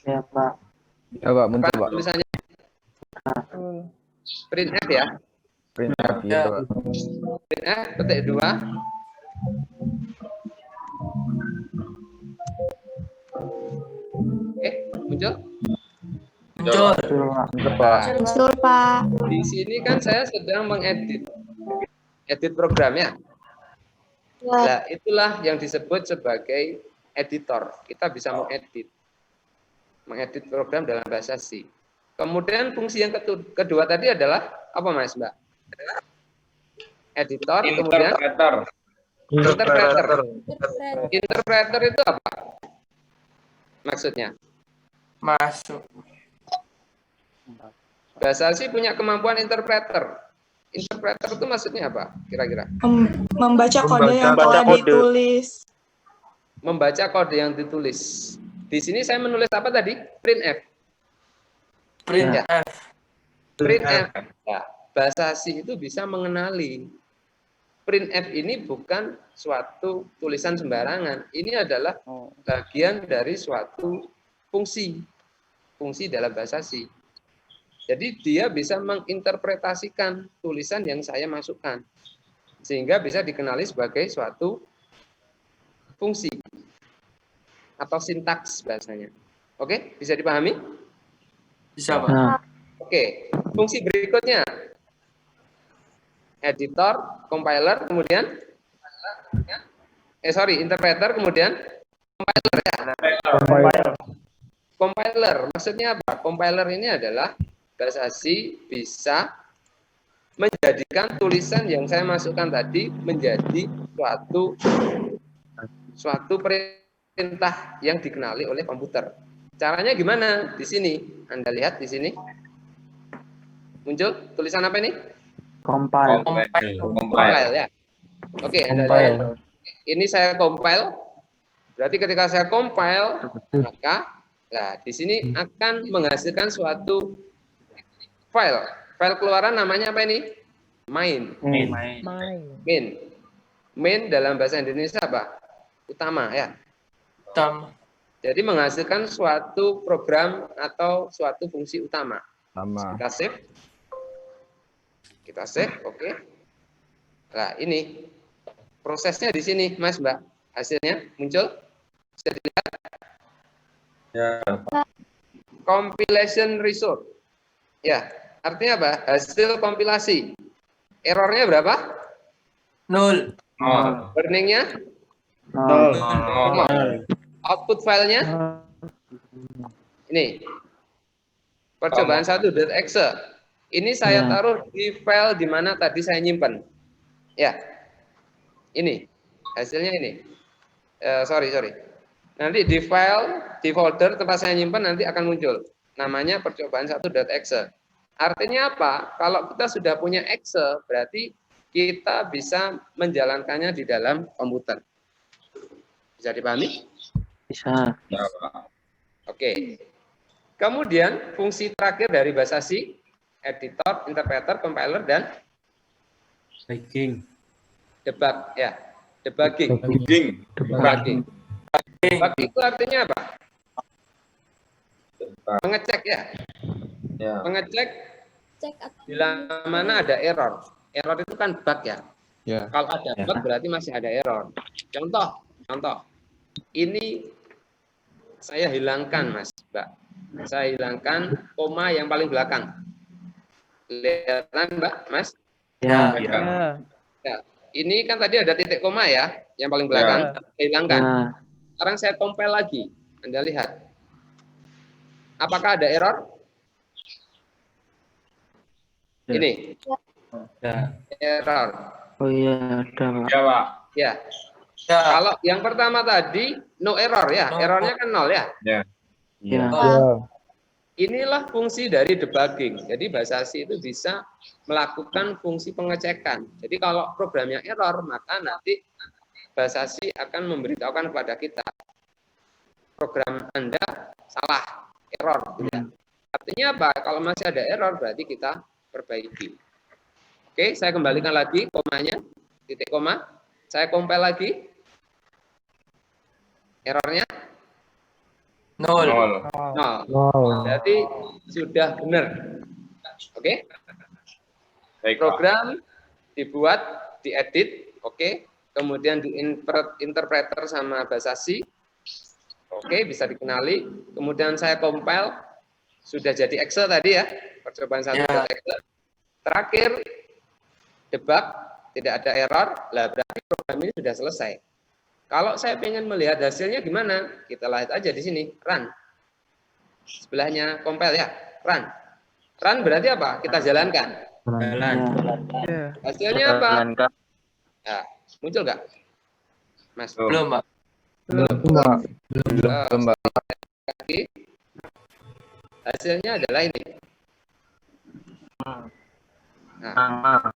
Ya, Pak. Ya, Pak, muncul, Apa Pak. tulisannya? Printf ya. Print F, ya, Pak. Printf petik 2. Muncul? Muncul. Muncul, Pak. Muncul, Pak. Di sini kan saya sedang mengedit program ya. Nah, itulah yang disebut sebagai editor. Kita bisa mengedit program dalam bahasa C. Kemudian fungsi yang kedua tadi adalah apa, Mas, Mbak? Editor, kemudian interpreter. Interpreter itu apa? Maksudnya? Masuk. Bahasa C punya kemampuan interpreter. Interpreter itu maksudnya apa? Kira-kira? Membaca kode yang telah ditulis. Membaca kode yang ditulis. Di sini saya menulis apa tadi? Printf. Printf. Printf. Ya, bahasa C itu bisa mengenali. Printf ini bukan suatu tulisan sembarangan. Ini adalah bagian dari suatu fungsi. Fungsi dalam bahasa C. Jadi dia bisa menginterpretasikan tulisan yang saya masukkan. Sehingga bisa dikenali sebagai suatu fungsi. Atau sintaks bahasanya. Oke, bisa dipahami? Bisa, Pak. Oke, fungsi berikutnya. Editor, compiler, kemudian interpreter, kemudian compiler ya. Compiler, maksudnya apa? Compiler ini adalah bahasa C bisa menjadikan tulisan yang saya masukkan tadi menjadi suatu perintah yang dikenali oleh komputer. Caranya gimana? Di sini, Anda lihat di sini. Muncul tulisan apa ini? Compile. Compile ya. Oke, Anda lihat. Ini saya compile. Berarti ketika saya compile, maka di sini akan menghasilkan suatu file. File keluaran namanya apa ini? Main. Main dalam bahasa Indonesia apa? Utama ya. Utama. Jadi menghasilkan suatu program atau suatu fungsi utama. Kita save. Oke. Nah, ini prosesnya di sini, Mas, Mbak. Hasilnya muncul. Bisa dilihat. Ya. Compilation result. Ya, artinya apa? Hasil kompilasi. Errornya berapa? 0. Warningnya? 0. Output filenya? Ini. Percobaan 1.exe. Ini saya taruh di file di mana tadi saya nyimpen. Ya. Ini. Hasilnya ini. Sorry. Nanti di file, di folder tempat saya nyimpen nanti akan muncul. Namanya percobaan 1.exe. Artinya apa? Kalau kita sudah punya exe, berarti kita bisa menjalankannya di dalam komputer. Bisa dipahami? Bisa. Oke. Kemudian fungsi terakhir dari bahasa C, editor, interpreter, compiler, dan debug. Ya, debugging. Debugging itu artinya apa? Mengecek ya. Mengecek bila mana ada error. Error itu kan bug ya. Kalau ada bug berarti masih ada error. Contoh. Ini saya hilangkan, Mas, Mbak. Saya hilangkan koma yang paling belakang. Kelihatan, Mbak, Mas? Ya. Ini kan tadi ada titik koma ya, yang paling belakang. Saya hilangkan. Sekarang saya compile lagi. Anda lihat. Apakah ada error? Ini. Error. Oh iya, ada, Pak. Ya. Kalau yang pertama tadi no error ya, errornya kan 0 ya. Ya. Inilah fungsi dari debugging. Jadi bahasa C itu bisa melakukan fungsi pengecekan. Jadi kalau programnya error, maka nanti bahasa C akan memberitahukan kepada kita program Anda salah, error. Ya. Artinya apa? Kalau masih ada error berarti kita perbaiki. Oke, saya kembalikan lagi komanya, titik koma. Saya compile lagi. Errornya 0. Nol. Nol. Berarti sudah benar. Oke? Baik, Pak. Program dibuat, diedit, oke? Kemudian diinterpreter sama bahasa C. Oke, bisa dikenali. Kemudian saya compile, sudah jadi Excel tadi ya. Percobaan satu Ya. Excel. Terakhir, debug, tidak ada error, lah berarti program ini sudah selesai. Kalau saya ingin melihat hasilnya gimana, kita lihat aja di sini, run. Sebelahnya compile ya, run. Run berarti apa? Kita jalankan. Jalan. Hasilnya apa? Nah, muncul nggak? Mas? Belum, Pak. Belum, Pak. Lagi. Hasilnya adalah ini. Nah,